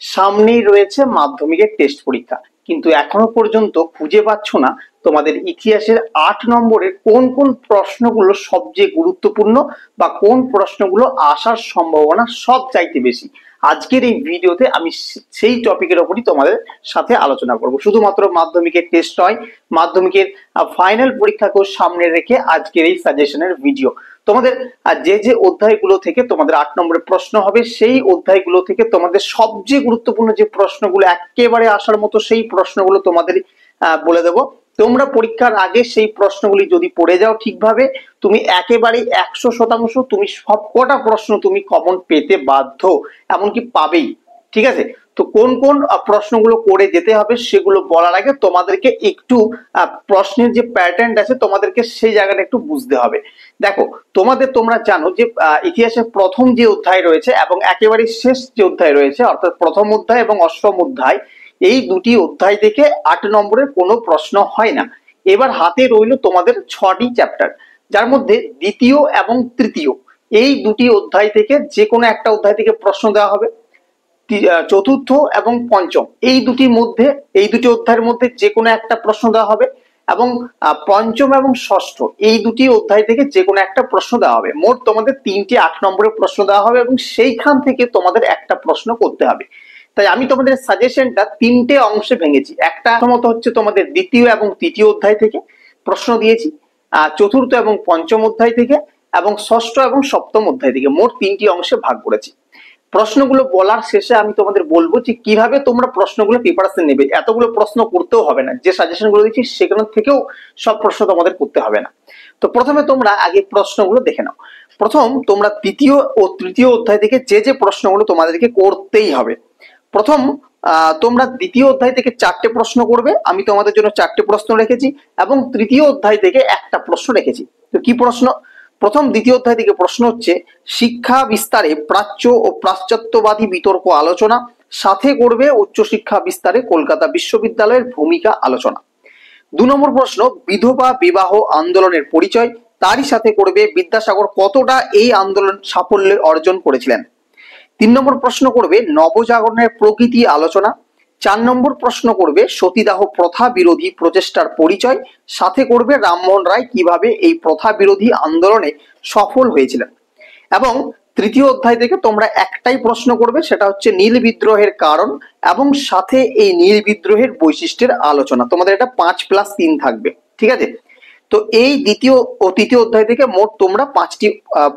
সামনেই রয়েছে মাধ্যমিকের টেস্ট পরীক্ষা, কিন্তু এখনো পর্যন্ত খুঁজে পাচ্ছ না তোমাদের ইতিহাসের 8 নম্বরের কোন কোন প্রশ্নগুলো সবচেয়ে গুরুত্বপূর্ণ বা কোন প্রশ্নগুলো আসার সম্ভাবনা সব চাইতে বেশি। আজকের এই ভিডিওতে আমি সেই টপিকের উপরই তোমাদের সাথে আলোচনা করব। শুধুমাত্র মাধ্যমিকের টেস্ট নয়, মাধ্যমিকের ফাইনাল পরীক্ষাকেও সামনে রেখে আজকের এই সাজেশনের ভিডিও। তোমাদের যে যে অধ্যায়গুলো থেকে তোমাদের 8 নম্বরের প্রশ্ন হবে, সেই অধ্যায়গুলো থেকে তোমাদের সবচেয়ে গুরুত্বপূর্ণ যে প্রশ্নগুলো একেবারে আসার মতো, সেই প্রশ্নগুলো তোমাদের বলে দেবো। তোমরা পরীক্ষার আগে সেই প্রশ্নগুলি যদি পড়ে যাও ঠিকভাবে, তুমি একেবারে 100% তুমি সবকটা প্রশ্ন তুমি কমন পেতে বাধ্য, এমনকি পাবেই। ঠিক আছে, তো কোন কোন প্রশ্নগুলো করে যেতে হবে সেগুলো বলার আগে তোমাদেরকে একটু প্রশ্নের যে প্যাটার্ন আছে তোমাদেরকে সেই জায়গাটা একটু বুঝতে হবে। দেখো, তোমরা জানো যে ইতিহাসের প্রথম যে অধ্যায় রয়েছে এবং একেবারে শেষ যে অধ্যায় রয়েছে, অর্থাৎ প্রথম অধ্যায় এবং অষ্টম অধ্যায়, এই দুটি অধ্যায় থেকে 8 নম্বরের কোনো প্রশ্ন হয় না। এবার হাতে রইল তোমাদের 6টি চ্যাপ্টার, যার মধ্যে দ্বিতীয় এবং তৃতীয় এই দুটি অধ্যায় থেকে যে কোনো একটা অধ্যায় থেকে প্রশ্ন দেওয়া হবে। চতুর্থ এবং পঞ্চম এই দুটি অধ্যায়ের মধ্যে যে কোনো একটা প্রশ্ন দেওয়া হবে, এবং পঞ্চম এবং ষষ্ঠ এই দুটি অধ্যায় থেকে যে কোনো একটা প্রশ্ন দেওয়া হবে। মোট তোমাদের 3টি 8 নম্বরের প্রশ্ন দেওয়া হবে এবং সেইখান থেকে তোমাদের একটা প্রশ্ন করতে হবে। তাই আমি তোমাদের সাজেশনটা 3টে অংশে ভেঙেছি। একটা প্রথমত হচ্ছে তোমাদের দ্বিতীয় এবং তৃতীয় অধ্যায় থেকে প্রশ্ন দিয়েছি, চতুর্থ এবং পঞ্চম অধ্যায় থেকে, এবং ষষ্ঠ এবং সপ্তম অধ্যায় থেকে, মোট 3টি অংশে ভাগ করেছি। প্রশ্নগুলো বলার শেষে আমি তোমাদের বলবো যে কিভাবে তোমরা প্রশ্নগুলো প্রিপারেশন নেবে। এতগুলো প্রশ্ন করতেও হবে না, যে সাজেশনগুলো দিচ্ছি সেখান থেকেও সব প্রশ্ন তোমাদের করতে হবে না। তো প্রথমে তোমরা আগে প্রশ্নগুলো দেখে নাও। প্রথম, তোমরা দ্বিতীয় ও তৃতীয় অধ্যায় থেকে যে যে প্রশ্নগুলো তোমাদেরকে করতেই হবে। প্রথম, তোমরা দ্বিতীয় অধ্যায় থেকে 4টে প্রশ্ন করবে, আমি তোমাদের জন্য 4টে প্রশ্ন রেখেছি, এবং তৃতীয় অধ্যায় থেকে একটা প্রশ্ন রেখেছি। তো কি প্রশ্ন? প্রথম দ্বিতীয় অধ্যায় থেকে প্রশ্ন হচ্ছে শিক্ষা বিস্তারে প্রাচ্য ও পাশ্চাত্যবাদী বিতর্ক আলোচনা, সাথে করবে উচ্চশিক্ষা বিস্তারে কলকাতা বিশ্ববিদ্যালয়ের ভূমিকা আলোচনা। 2 নম্বর প্রশ্ন বিধবা বিবাহ আন্দোলনের পরিচয়, তারই সাথে করবে বিদ্যাসাগর কতটা এই আন্দোলন সাফল্য অর্জন করেছিলেন। 3 নম্বর প্রশ্ন করবে নবজাগরণের প্রকৃতি আলোচনা। 4 নম্বর প্রশ্ন করবে সতীদাহ প্রথা বিরোধী প্রচেষ্টার পরিচয়, সাথে করবে রামমোহন রায় কিভাবে এই প্রথা বিরোধী আন্দোলনে সফল হয়েছিলেন। এবং তৃতীয় অধ্যায় থেকে তোমরা একটাই প্রশ্ন করবে, সেটা হচ্ছে নীল বিদ্রোহের কারণ এবং সাথে এই নীল বিদ্রোহের বৈশিষ্ট্যের আলোচনা। তোমাদের এটা 5+3 থাকবে, ঠিক আছে। তো এই দ্বিতীয় ও তৃতীয় অধ্যায় থেকে মোট তোমরা 5টি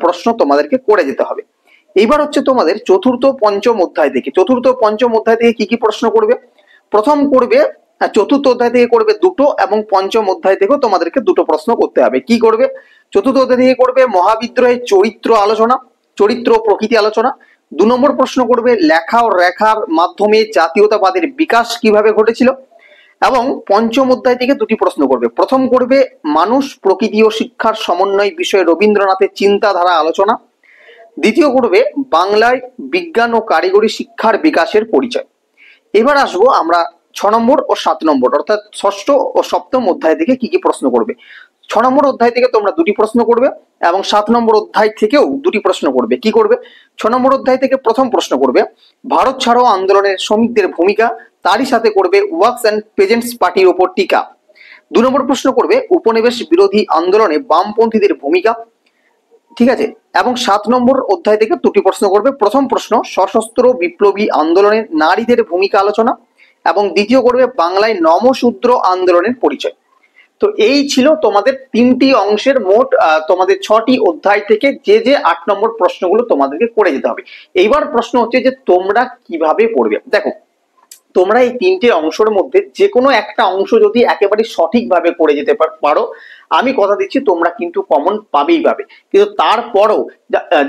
প্রশ্ন তোমাদেরকে করে যেতে হবে। এইবার হচ্ছে তোমাদের চতুর্থ পঞ্চম অধ্যায় থেকে কি কি প্রশ্ন করবে। প্রথম করবে চতুর্থ অধ্যায় থেকে করবে 2টো, এবং পঞ্চম অধ্যায় থেকেও তোমাদেরকে 2টো প্রশ্ন করতে হবে। কি করবে? চতুর্থ অধ্যায় থেকে করবে মহাবিদ্রোহের চরিত্র প্রকৃতি আলোচনা। 2 নম্বর প্রশ্ন করবে লেখা ও রেখার মাধ্যমে জাতীয়তাবাদের বিকাশ কিভাবে ঘটেছিল। এবং পঞ্চম অধ্যায় থেকে 2টি প্রশ্ন করবে। প্রথম করবে মানুষ প্রকৃতি ও শিক্ষার সমন্বয় বিষয়ে রবীন্দ্রনাথের চিন্তাধারা আলোচনা। দ্বিতীয় করবে বাংলায় বিজ্ঞান ও কারিগরি শিক্ষার বিকাশের পরিচয়। এবার আসবো আমরা 6 নম্বর ও 7 নম্বর, অর্থাৎ ষষ্ঠ ও সপ্তম অধ্যায় থেকে কি কি প্রশ্ন করবে। 6 নম্বর অধ্যায় থেকে তোমরা 2টি প্রশ্ন করবে, এবং 7 নম্বর অধ্যায় থেকেও 2টি প্রশ্ন করবে। কি করবে? 6 নম্বর অধ্যায় থেকে প্রথম প্রশ্ন করবে ভারত ছাড়ো আন্দোলনের শ্রমিকদের ভূমিকা, তারই সাথে করবে ওয়ার্কস অ্যান্ড পেজেন্টস পার্টির ওপর টিকা। 2 নম্বর প্রশ্ন করবে উপনিবেশ বিরোধী আন্দোলনে বামপন্থীদের ভূমিকা, ঠিক আছে। এবং 7 নম্বর অধ্যায় থেকে 2টি প্রশ্ন করবে। প্রথম প্রশ্ন সশস্ত্র বিপ্লবী আন্দোলনে নারীদের ভূমিকা আলোচনা, এবং দ্বিতীয় করবে বাংলায় নমশূদ্র আন্দোলনের পরিচয়। তো এই ছিল তোমাদের 3টি অংশের মোট তোমাদের 6টি অধ্যায় থেকে যে যে 8 নম্বর প্রশ্নগুলো তোমাদেরকে করে যেতে হবে। এইবার প্রশ্ন হচ্ছে যে তোমরা কিভাবে পড়বে। দেখো, তোমরা এই 3টে অংশের মধ্যে যে কোনো একটা অংশ যদি একেবারে সঠিকভাবে করে যেতে পারো, আমি কথা দিচ্ছি তোমরা কিন্তু কমন পাবেই পাবে। কিন্তু তারপরও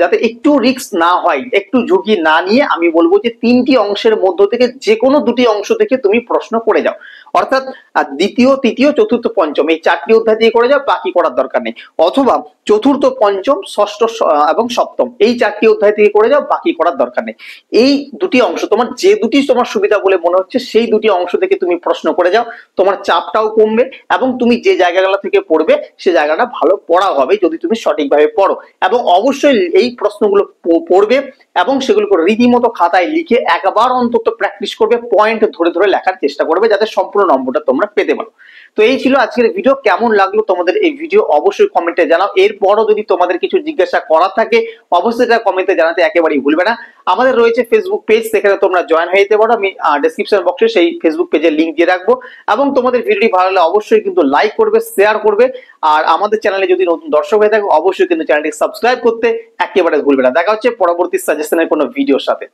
যাতে একটু রিস্ক না হয়, একটু ঝুঁকি না নিয়ে আমি বলবো যে 3টি অংশের মধ্য থেকে যে কোনো 2টি অংশ থেকে তুমি প্রশ্ন করে যাও। অর্থাৎ দ্বিতীয়, তৃতীয়, চতুর্থ, পঞ্চম এই 4টি অধ্যায় দিয়ে করে যাও, বাকি করার দরকার নেই। অথবা চতুর্থ, পঞ্চম, ষষ্ঠ এবং সপ্তম এই 4টি অধ্যায় থেকে করে যাও, বাকি করার দরকার নেই। এই 2টি অংশ তোমার যে দুটি তোমার সুবিধা বলে মনে হচ্ছে সেই 2টি অংশ থেকে তুমি প্রশ্ন করে যাও, তোমার চাপটাও কমবে, এবং তুমি যে জায়গাগুলো থেকে পড়বে করবে সে জায়গাটা ভালো পড়া হবে যদি তুমি সঠিকভাবে পড়ো। এবং অবশ্যই এই প্রশ্নগুলো পড়বে এবং সেগুলোকে রীতিমতো খাতায় লিখে একবার অন্তত প্র্যাকটিস করবে, পয়েন্ট ধরে ধরে লেখার চেষ্টা করবে যাতে সম্পূর্ণ নম্বরটা তোমরা পেতে পারো। তো এই ছিল আজকের ভিডিও। কেমন লাগলো তোমাদের এই ভিডিও অবশ্যই কমেন্টে জানাও। এরপরও যদি তোমাদের কিছু জিজ্ঞাসা করার থাকে অবশ্যই এটা কমেন্টে জানাতে একেবারেই ভুলবে না। আমাদের রয়েছে ফেসবুক পেজ, সেখানে তোমরা জয়েন হয়ে যেতে পারো। আমি ডেসক্রিপশন বক্সে সেই ফেসবুক পেজের লিংক দিয়ে রাখবো। এবং তোমাদের ভিডিওটি ভালো লাগলে অবশ্যই কিন্তু লাইক করবে, শেয়ার করবে। আর আমাদের চ্যানেলে যদি নতুন দর্শক হয়ে থাকো অবশ্যই কিন্তু চ্যানেলটি সাবস্ক্রাইব করতে একেবারে ভুলবে না। দেখা হচ্ছে পরবর্তী সাজেশনের কোনো ভিডিওর সাথে।